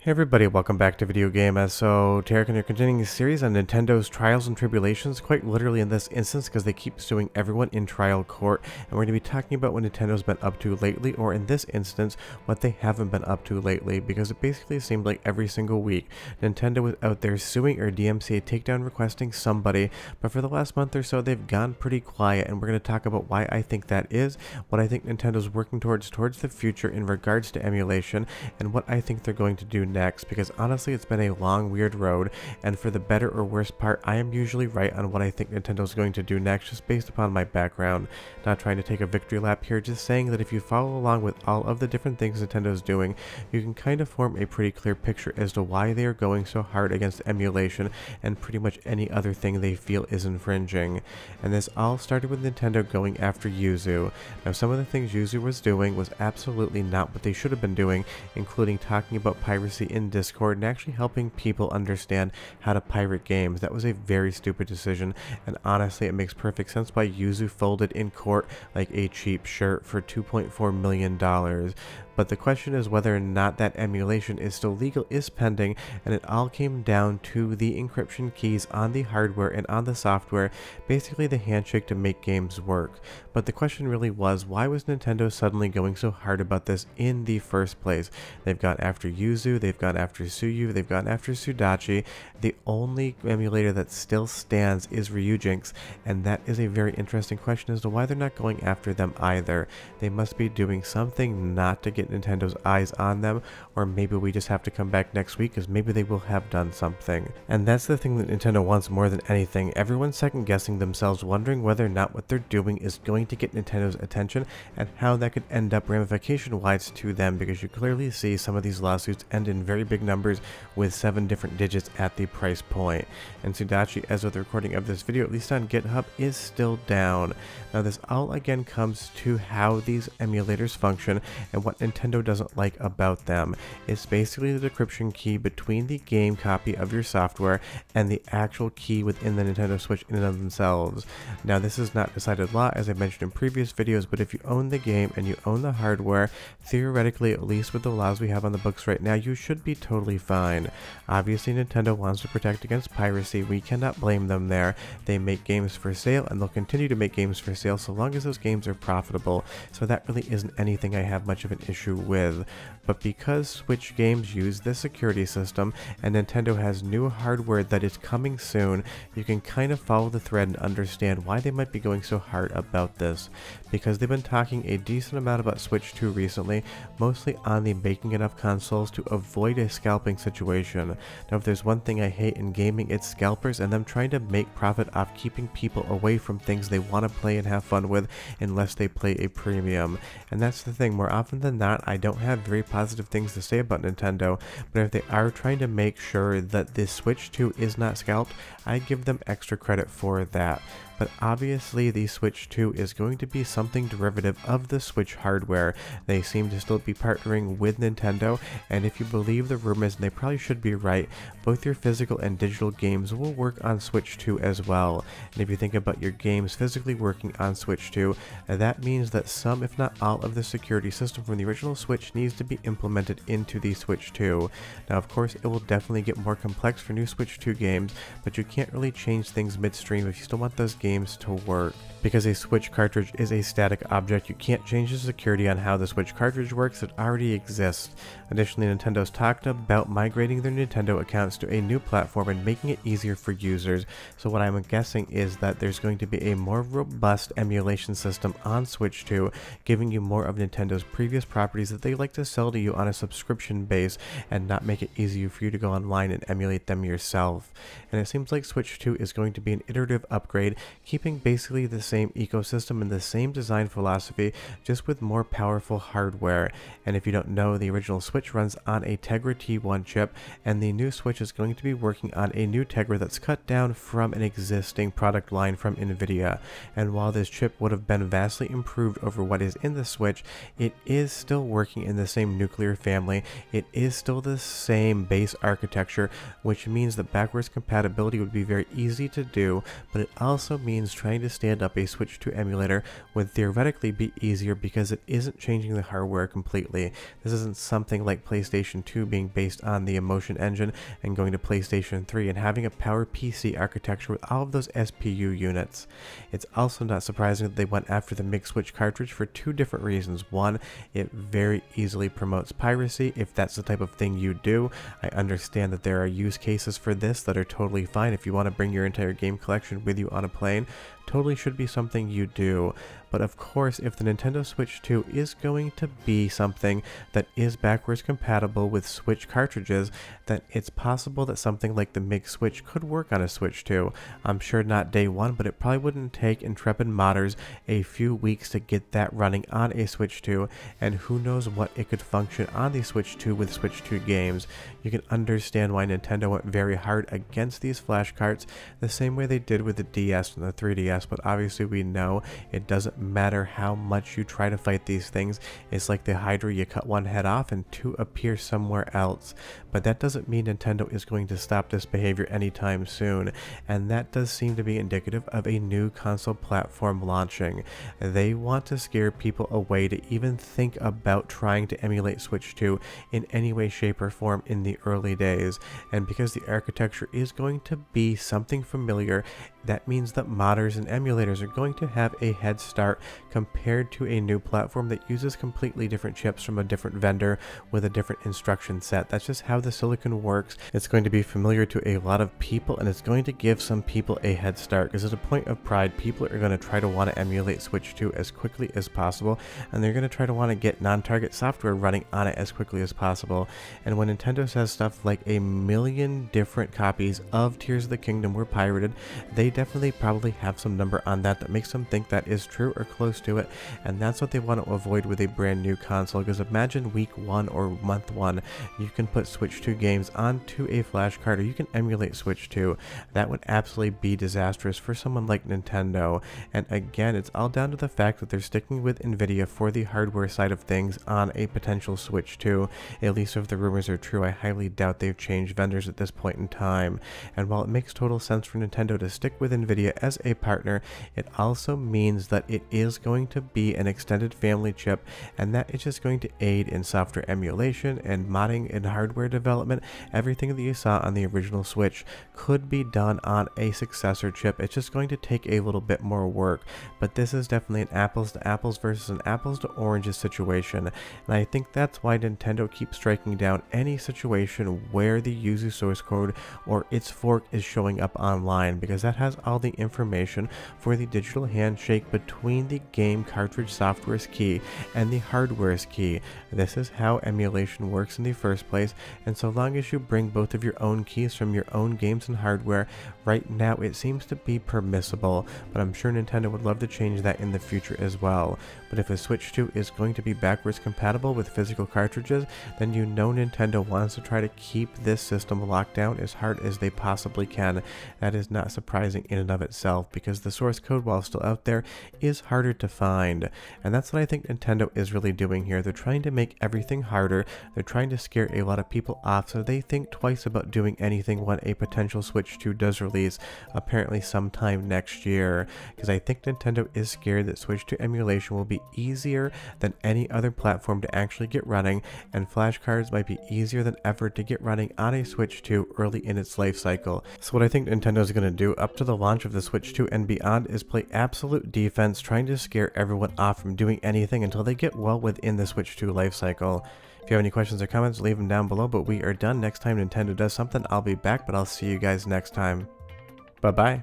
Hey everybody, welcome back to Video Game. So Tarek and you're continuing the series on Nintendo's trials and tribulations, quite literally in this instance because they keep suing everyone in trial court, and we're going to be talking about what Nintendo's been up to lately, or in this instance, what they haven't been up to lately, because it basically seemed like every single week Nintendo was out there suing or DMCA takedown requesting somebody, but for the last month or so they've gone pretty quiet, and we're going to talk about why I think that is, what I think Nintendo's working towards the future in regards to emulation, and what I think they're going to do next, because honestly it's been a long weird road, and for the better or worse part I am usually right on what I think Nintendo's going to do next, just based upon my background. Not trying to take a victory lap here, just saying that if you follow along with all of the different things Nintendo's doing, you can kind of form a pretty clear picture as to why they are going so hard against emulation and pretty much any other thing they feel is infringing. And this all started with Nintendo going after Yuzu. Now some of the things Yuzu was doing was absolutely not what they should have been doing, including talking about piracy in Discord and actually helping people understand how to pirate games. That was a very stupid decision, and honestly it makes perfect sense why Yuzu folded in court like a cheap shirt for $2.4 million. But the question is whether or not that emulation is still legal is pending, and it all came down to the encryption keys on the hardware and on the software, basically the handshake to make games work. But the question really was, why was Nintendo suddenly going so hard about this in the first place? They've gone after Yuzu, they've gone after Suyu, they've gone after Sudachi. The only emulator that still stands is Ryujinx, and that is a very interesting question as to why they're not going after them either. They must be doing something not to get Nintendo's eyes on them, or maybe we just have to come back next week because maybe they will have done something. And that's the thing that Nintendo wants more than anything. Everyone's second guessing themselves, wondering whether or not what they're doing is going to get Nintendo's attention and how that could end up ramification wise to them, because you clearly see some of these lawsuits end in very big numbers with 7 different digits at the price point. And Sudachi, as of the recording of this video, at least on GitHub, is still down. Now this all again comes to how these emulators function and what Nintendo doesn't like about them. It's basically the decryption key between the game copy of your software and the actual key within the Nintendo Switch in and of themselves. Now this is not decided law, as I mentioned in previous videos, but if you own the game and you own the hardware, theoretically, at least with the laws we have on the books right now, you should be totally fine. Obviously Nintendo wants to protect against piracy, we cannot blame them there. They make games for sale and they'll continue to make games for sale so long as those games are profitable, so that really isn't anything I have much of an issue with. But because Switch games use this security system and Nintendo has new hardware that is coming soon, you can kind of follow the thread and understand why they might be going so hard about this. Because they've been talking a decent amount about Switch 2 recently, mostly on the making enough consoles to avoid a scalping situation. Now if there's one thing I hate in gaming, it's scalpers and them trying to make profit off keeping people away from things they want to play and have fun with unless they play a premium. And that's the thing, more often than not I don't have very positive things to say about Nintendo, but if they are trying to make sure that this Switch 2 is not scalped, I give them extra credit for that. But obviously the Switch 2 is going to be something derivative of the Switch hardware. They seem to still be partnering with Nintendo, and if you believe the rumors, and they probably should be right, both your physical and digital games will work on Switch 2 as well. And if you think about your games physically working on Switch 2, that means that some, if not all, of the security system from the original Switch needs to be implemented into the Switch 2. Now of course it will definitely get more complex for new Switch 2 games, but you can't really change things midstream if you still want those games to work. Because a Switch cartridge is a static object, you can't change the security on how the Switch cartridge works, it already exists. Additionally, Nintendo's talked about migrating their Nintendo accounts to a new platform and making it easier for users, so what I'm guessing is that there's going to be a more robust emulation system on Switch 2, giving you more of Nintendo's previous properties that they like to sell to you on a subscription base and not make it easier for you to go online and emulate them yourself. And it seems like Switch 2 is going to be an iterative upgrade, keeping basically the same ecosystem and the same design philosophy, just with more powerful hardware. And if you don't know, the original Switch runs on a Tegra T1 chip, and the new Switch is going to be working on a new Tegra that's cut down from an existing product line from Nvidia. And while this chip would have been vastly improved over what is in the Switch, it is still working in the same nuclear family, it is still the same base architecture, which means that backwards compatibility would be very easy to do, but it also means means trying to stand up a Switch 2 emulator would theoretically be easier because it isn't changing the hardware completely. This isn't something like PlayStation 2 being based on the Emulation engine and going to PlayStation 3 and having a PowerPC architecture with all of those SPU units. It's also not surprising that they went after the MIG Switch cartridge for two different reasons. One, it very easily promotes piracy if that's the type of thing you do. I understand that there are use cases for this that are totally fine. If you want to bring your entire game collection with you on a plane, totally should be something you do. But of course, if the Nintendo Switch 2 is going to be something that is backwards compatible with Switch cartridges, then it's possible that something like the MIG Switch could work on a Switch 2. I'm sure not day one, but it probably wouldn't take intrepid modders a few weeks to get that running on a Switch 2, and who knows what it could function on the Switch 2 with Switch 2 games. You can understand why Nintendo went very hard against these flash carts, the same way they did with the DS and the 3DS, but obviously we know it doesn't matter how much you try to fight these things. It's like the Hydra, you cut one head off and two appear somewhere else. But that doesn't mean Nintendo is going to stop this behavior anytime soon, and that does seem to be indicative of a new console platform launching. They want to scare people away to even think about trying to emulate Switch 2 in any way, shape, or form in the early days, and because the architecture is going to be something familiar, that means that modders and emulators are going to have a head start compared to a new platform that uses completely different chips from a different vendor with a different instruction set. That's just how the silicon works. It's going to be familiar to a lot of people, and it's going to give some people a head start because at a point of pride, people are going to try to want to emulate Switch 2 as quickly as possible, and they're going to try to want to get non-target software running on it as quickly as possible. And when Nintendo says stuff like 1 million different copies of Tears of the Kingdom were pirated, they definitely probably have some number on that makes them think that is true or close to it, and that's what they want to avoid with a brand new console. Because imagine week 1 or month 1, you can put Switch 2 games onto a flash card, or you can emulate Switch 2. That would absolutely be disastrous for someone like Nintendo. And again, it's all down to the fact that they're sticking with Nvidia for the hardware side of things on a potential Switch 2. At least if the rumors are true, I highly doubt they've changed vendors at this point in time. And while it makes total sense for Nintendo to stick with Nvidia as a partner, it also means that it is going to be an extended family chip, and that is just going to aid in software emulation and modding and hardware development. Everything that you saw on the original Switch could be done on a successor chip. It's just going to take a little bit more work, but this is definitely an apples to apples versus an apples to oranges situation, and I think that's why Nintendo keeps striking down any situation where the Yuzu source code or its fork is showing up online, because that has all the information for the digital handshake between the game cartridge software's key and the hardware's key. This is how emulation works in the first place, and so long as you bring both of your own keys from your own games and hardware, right now it seems to be permissible, but I'm sure Nintendo would love to change that in the future as well. But if a Switch 2 is going to be backwards compatible with physical cartridges, then you know Nintendo wants to try to keep this system locked down as hard as they possibly can. That is not surprising in and of itself, because the source code, while still out there, is harder to find. And that's what I think Nintendo is really doing here. They're trying to make everything harder. They're trying to scare a lot of people off so they think twice about doing anything when a potential Switch 2 does release, apparently sometime next year. Because I think Nintendo is scared that Switch 2 emulation will be easier than any other platform to actually get running, and flash cards might be easier than ever to get running on a Switch 2 early in its life cycle. So what I think Nintendo is going to do up to the launch of the Switch 2 and beyond is play absolute defense, trying to scare everyone off from doing anything until they get well within the Switch 2 life cycle. If you have any questions or comments, leave them down below, but we are done. Next time Nintendo does something, I'll be back, but I'll see you guys next time. Bye-bye.